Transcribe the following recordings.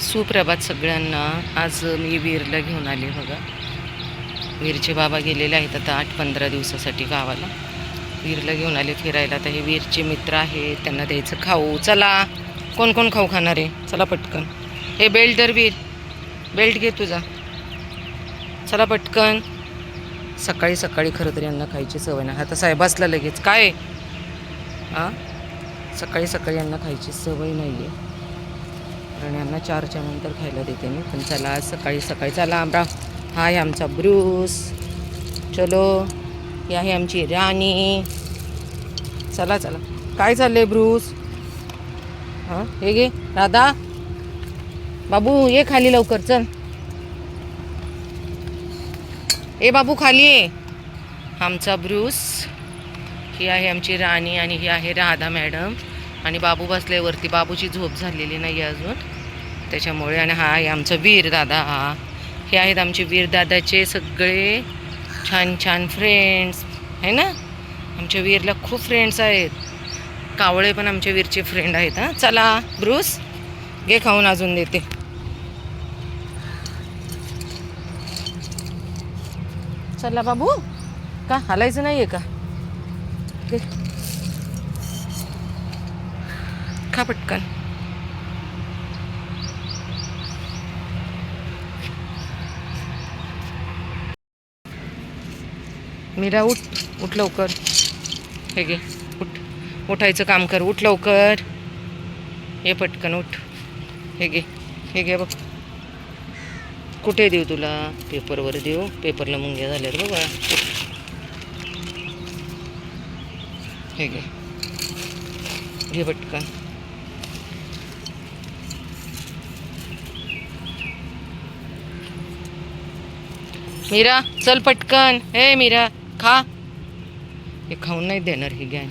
सुप्रभात सगळ्यांना. आज मी वीरला घेऊन आले बघा. वीरचे बाबा गेलेले आहेत आता 8-15 दिवसासाठी गावाला. वीरला घेऊन आले फिरायला. तर हे वीरचे मित्र आहेत, त्यांना द्यायचं खाऊ. चला, कोण कोण खाऊ खाणार आहे? चला पटकन. हे बेल्ट दर वीर, बेल्ट घे तुझा. चला पटकन. सकाळी सकाळी खरं तर यांना खायची सवय नाही. आता साहेबासला लगेच काय हां, सकाळी सकाळी यांना खायची सवय नाही आहे, कारण यांना 4च्या नंतर खायला देते मी. पण चला आज सकाळी सकाळी. चला आमरा. हा आहे आमचा ब्रूस. चलो, ही आहे आमची राणी. चला चला. काय चाललंय ब्रूस? हां, हे घे राधा. बाबू ये खाली लवकर, चल. ए बाबू खाली ये. आमचा ब्रूस. ही आहे आमची राणी आणि ही आहे राधा मॅडम. आणि बाबू बसले वरती. बाबूची झोप झालेली नाही अजून, त्याच्यामुळे. आणि हा आहे आमचा वीर दादा. हे आहेत आमचे वीर दादाचे सगळे छान छान फ्रेंड्स आहे ना. आमच्या वीरला खूप फ्रेंड्स आहेत. कावळे पण आमच्या वीरचे फ्रेंड आहेत. हां, चला ब्रूस घे खाऊन, अजून देते. चला बाबू. का हालायचं नाही आहे का? खा पटकन. मीरा उठ, उठ लवकर. हे घे, उठ. उठायचं काम कर, उठ लवकर. हे पटकन उठ. हे घे, हे घे बघ. कुठे देऊ तुला? पेपरवर देऊ. पेपरला मुंग्या झाल्यात बघा. हे घे, घे पटकन. मीरा चल पटकन. हे मीरा खा. हे खाऊन नाही देणार ही गॅन.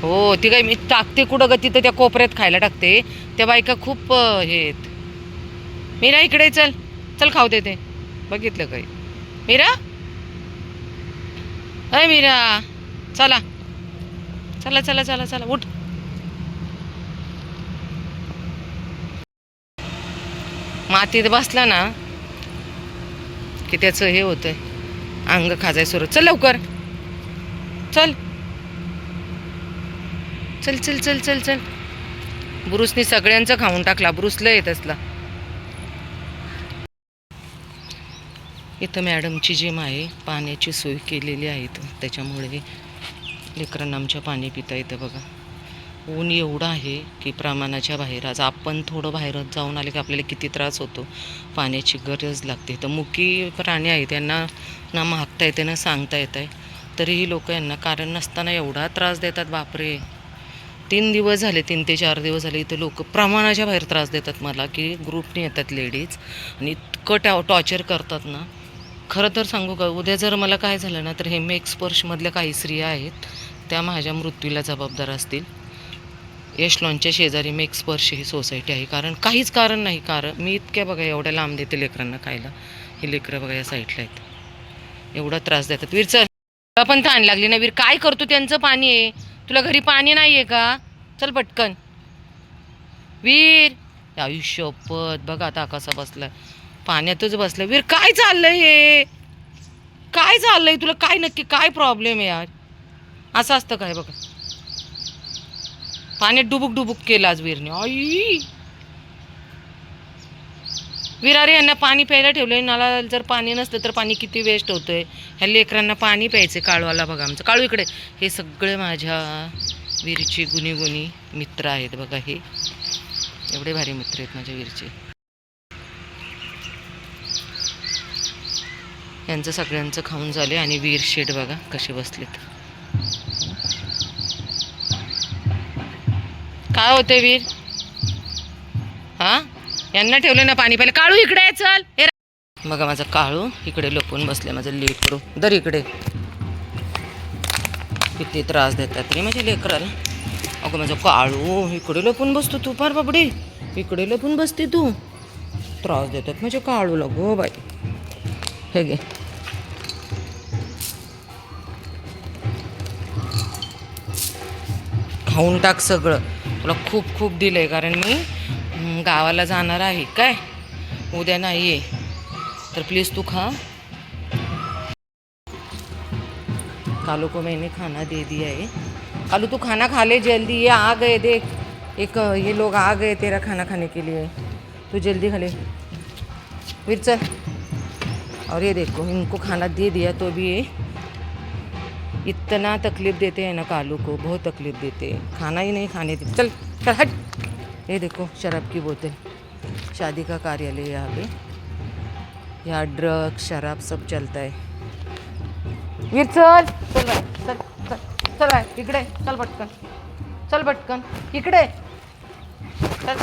हो, ती काय मी टाकते कुठं ग? तिथं त्या कोपऱ्यात खायला टाकते. त्या बायका खूप हे आहेत. मीरा इकडे चल. चल खाऊ देते. बघितलं काही? मीरा, अय मीरा, चला चला चला चला चला उठ. मातीत बसला ना की त्याचं हे होतंय, अंग खाजाय सुरू. चल लवकर, चल चल चल चल चल चल. ब्रूसने सगळ्यांचं खाऊन टाकला. ब्रूसला येत असला. इथं मॅडमची जिम आहे, पाण्याची सोय केलेली आहे इथं, त्याच्यामुळे लेकरांना आमच्या पाणी पिता येतं बघा. ऊन एवढं आहे की प्रमाणाच्या बाहेर. आज आपण थोडं बाहेर जाऊन आले की आपल्याला किती त्रास होतो. पाण्याची गरज लागते. तर मुकी प्राणी आहे, त्यांना ना मागता येते ना सांगता येत आहे, तरीही लोक यांना कारण नसताना एवढा त्रास देतात. बापरे, 3 दिवस झाले, 3 ते 4 दिवस झाले इथं लोक प्रमाणाच्या बाहेर त्रास देतात मला. की ग्रुपने येतात लेडीज आणि इतकं टॉर्चर करतात ना. खरं तर सांगू का, उद्या जर मला काय झालं ना, तर हे मेक स्पर्शमधल्या काही स्त्रिया आहेत त्या माझ्या मृत्यूला जबाबदार असतील. यश लॉनच्या शेजारी मेक स्पर्श ही सोसायटी आहे. कारण काहीच कारण नाही. कारण मी इतक्या बघा एवढ्या लांब देते लेकरांना खायला. ही लेकरं बघा या साईडला आहेत, एवढा त्रास देतात. वीर चल. तुला पण तहान लागली ना वीर? काय करतो? त्यांचं पाणी आहे, तुला घरी पाणी नाही आहे का? चल पटकन वीर. आयुष्यपत बघा आता कसा बसलाय, पाण्यातच बसलाय. वीर काय चाललंय हे? काय चाललंय तुला? काय नक्की काय प्रॉब्लेम आहे यार? असं असतं काय? बघा पाण्यात डुबुक डुबुक केलं आज वीरने. आई वीर, अरे यांना पाणी प्यायला ठेवलंय. नाला जर पाणी नसतं तर पाणी किती वेस्ट होतंय. ह्या लेकरांना पाणी प्यायचं. काळूवाला बघा आमचं काळू इकडे. हे सगळे माझ्या वीरचे गुणी मित्र आहेत बघा. हे एवढे भारी मित्र आहेत माझ्या वीरचे. यांचं सगळ्यांचं खाऊन झाले. आणि वीर शेड बघा कसे बसलेत. काय होते वीर? हा, यांना ठेवलं ना पाणी प्यायला. काळू इकडे चल. हे बघा माझा काळू इकडे लपून बसले. माझं लेकरू दर इकडे. किती त्रास देतात रे माझ्या लेकराला. अगं माझं काळू इकडे लपून बसतो तू. फार बाबडे, इकडे लपून बसते तू. त्रास देतात माझ्या काळूला गो बाई. हे घे, खाऊन टाक सगळं. तुला खूप खूप दिलं आहे, कारण मी गावाला जाणार आहे काय, उद्या नाही आहे, तर प्लीज़ तू खा. कालू को मैंने खाना दे दिया है. कालू तू खाना खा ले जल्दी, ये आ गए देख, एक ये लोग आ गए तेरा खाना खाने के लिए, तू जल्दी खा ले फिर चल. और ये देखो इनको खाना दे दिया तो भी ये इतना तकलीफ़ देते हैं ना, कालू को बहुत तकलीफ़ देते हैं, खाना ही नहीं खाने देते. चल चल हट. ये देखो शराब की बोतल, शादी का कार्यालय यहाँ पे, यहाँ ड्रग्स शराब सब चलता है. वीर चल चल बाय, चल चल चल बाय इकडे, चल पटकन, चल पटकन इकडे चल.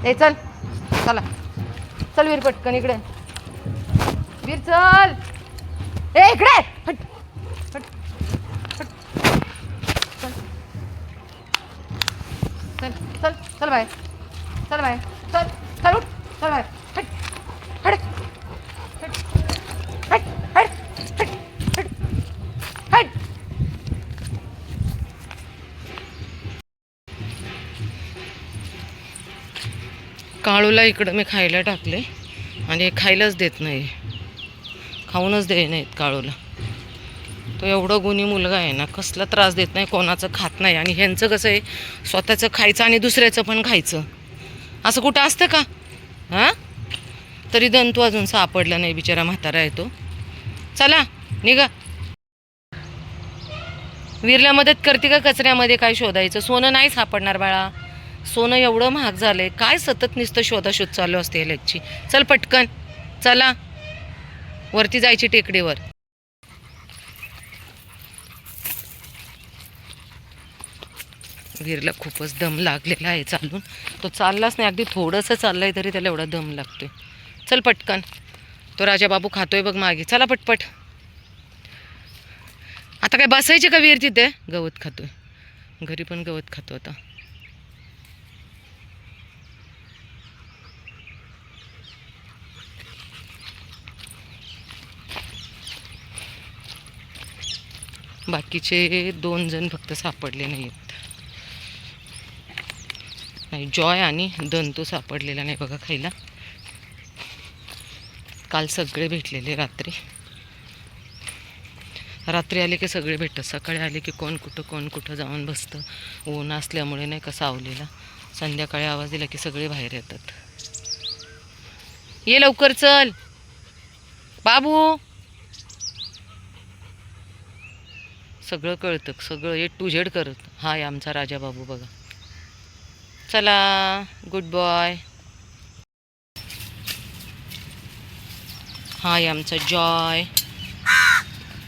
ए चल, चला चल वीर पटकन इकडे, वीर चल, ए इकडे हट हट हट. चल चल चल चल बाय, चल बाय, चल चल उठ, चल बाय हट हट हट हट हट हट हट. काळूला इकडं मी खायला टाकले आणि खायलाच देत नाही, खाऊनच दे नाहीत काळूला. तो एवढं गुणी मुलगा आहे ना, कसला त्रास देत नाही, कोणाचं खात नाही. आणि ह्यांचं कसं आहे, स्वतःचं खायचं आणि दुसऱ्याचं पण खायचं, असं कुठं असतं का हां. तरी दंतू अजून सापडला नाही, बिचारा म्हातारा आहे तो. चला निघा. वीरला मदत करते का कचऱ्यामध्ये काय शोधायचं, सोनं नाही सापडणार बाळा, सोनं एवढं महाग झालंय, काय सतत नुसतं शोधाशोध चालू असते ह्याची. चल पटकन चला, वरती जायची टेकडीवर. वीरला खूपच दम लागलेला आहे चालून, तो चाललाच नाही, अगदी थोडंसं चाललंय तरी त्याला एवढा दम लागतोय. चल पटकन, तो राजा बाबू खातोय बघ मागे, चला पटपट. आता काय बसायचे का वीर तिथे, गवत खातोय, घरी पण गवत खातो आता. बाकीचे 2 जण फक्त सापडले नाहीत, नाही जॉय आणि दंतू सापडलेला नाही बघा खायला. काल सगळे भेटलेले, रात्री रात्री आले की सगळे भेटतात, सकाळी आले की कोण कुठं जाऊन बसतं. ऊन असल्यामुळे नाही का सावलेला, संध्याकाळी आवाज दिला की सगळे बाहेर येतात. ये लवकर चल बाबू, सगळं कळतं, सगळं ए टू झेड करत. हाय आमचा राजा बाबू बघा. चला गुड बॉय. हाय आमचा जॉय.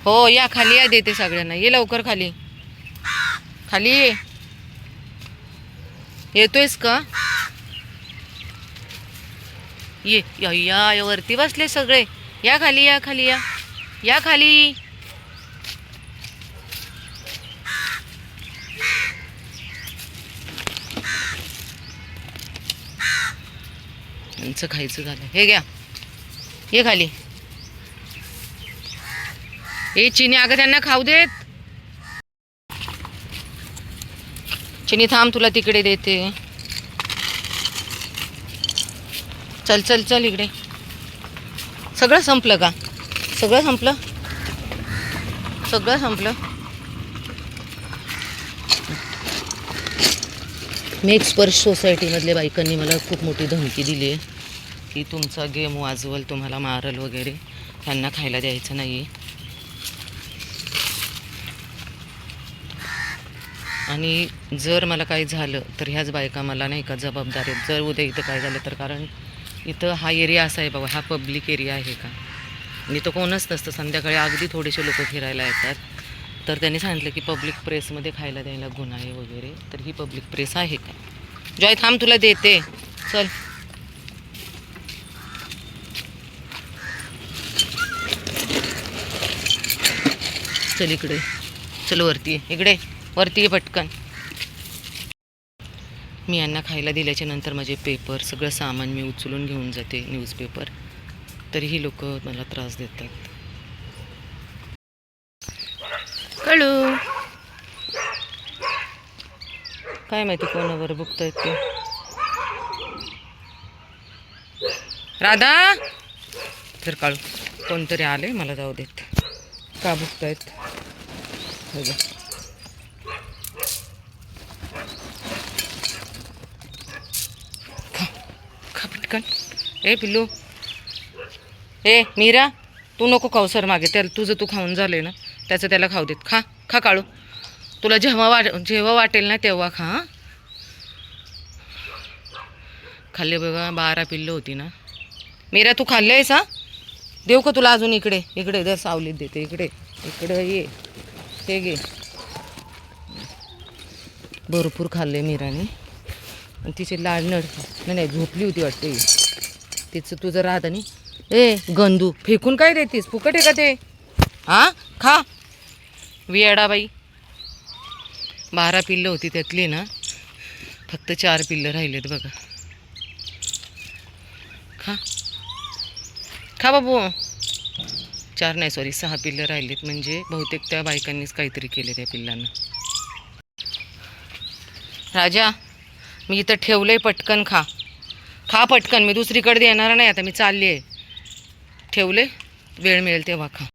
हो या खाली या, देते सगळ्यांना, ये लवकर खाली, खाली ये. येतोयस का, ये या वरती बसले सगळे, या खाली या, खाली या, या खाली. यांचं खायचं झालं, हे घ्या, ये खाली. ए चिनी, अगं त्यांना खाऊ देत. चिनी थांब, तुला तिकडे देते. चल चल चल इकडे. सगळं संपलं का, सगळं संपलं, सगळं संपलं. मेक स्पर्श सोसायटीमधल्या बायकांनी मला खूप मोठी धमकी दिली आहे की तुमचा गेम वाजवल, तुम्हाला मारल वगैरे, त्यांना खायला द्यायचं नाही आहे. आणि जर मला काही झालं तर ह्याच बायका मला नाही का जबाबदार आहेत, जर उद्या इथं काय झालं तर. कारण इथं हा एरिया असा आहे बाबा, हा पब्लिक एरिया आहे का, आणि तो कोणच नसतं. संध्याकाळी अगदी थोडेसे लोक फिरायला येतात, तर त्यांनी सांगितलं की पब्लिक प्रेसमध्ये खायला द्यायला गुन्हा आहे वगैरे, तर ही पब्लिक प्रेस आहे का. जॉय थांब, तुला देते, चल. चल इकडे, चल वरती, इकडे वरती ये पटकन. मी यांना खायला दिल्याच्या नंतर माझे पेपर, सगळं सामान मी उचलून घेऊन जाते, न्यूजपेपर, तरीही लोक मला त्रास देतात. काळू. काय माहिती कोणावर बघतायत ते. राधा तर काळू कोणतरी आले, मला जाऊ देत. का बघतायत खा पटकन. ए पिल्लू, ए मीरा, तू नको खाऊ सर मागे. त्याला तुझं तू खाऊन झाले ना, त्याचं त्याला खाऊ देत. खा खा काळू, तुला जेव्हा वाटेल ना तेव्हा खा. खाल्ले बघा, 12 पिल्लं होती ना. मीरा तू खाल्ले आहेस हा? देऊ का तुला अजून? इकडे इकडे दर सावलीत देते. इकडे इकडे ये, हे घे. भरपूर खाल्ले मीराने. आणि तिचे लाडनड नाही झोपली होती वाटते. तिचं तुझं राहत नाही. ए गंदू, फेकून काय देतीस? फुकट आहे का ते? हां खा वियाडा बाई. 12 पिल्लं होती, त्यातली ना फक्त 4 पिल्लं राहिलेत बघा. खा खा बाबू. 4 नाही सॉरी 6 पिल्लं राहिलीत. म्हणजे बहुतेक त्या बायकांनीच काहीतरी केले त्या पिल्लांना. राजा, मी इथं ठेवलंय, पटकन खा. खा पटकन, मी दुसरीकडे येणार नाही आता. मी चालली आहे. ठेवले, वेळ मिळेल तेव्हा खा.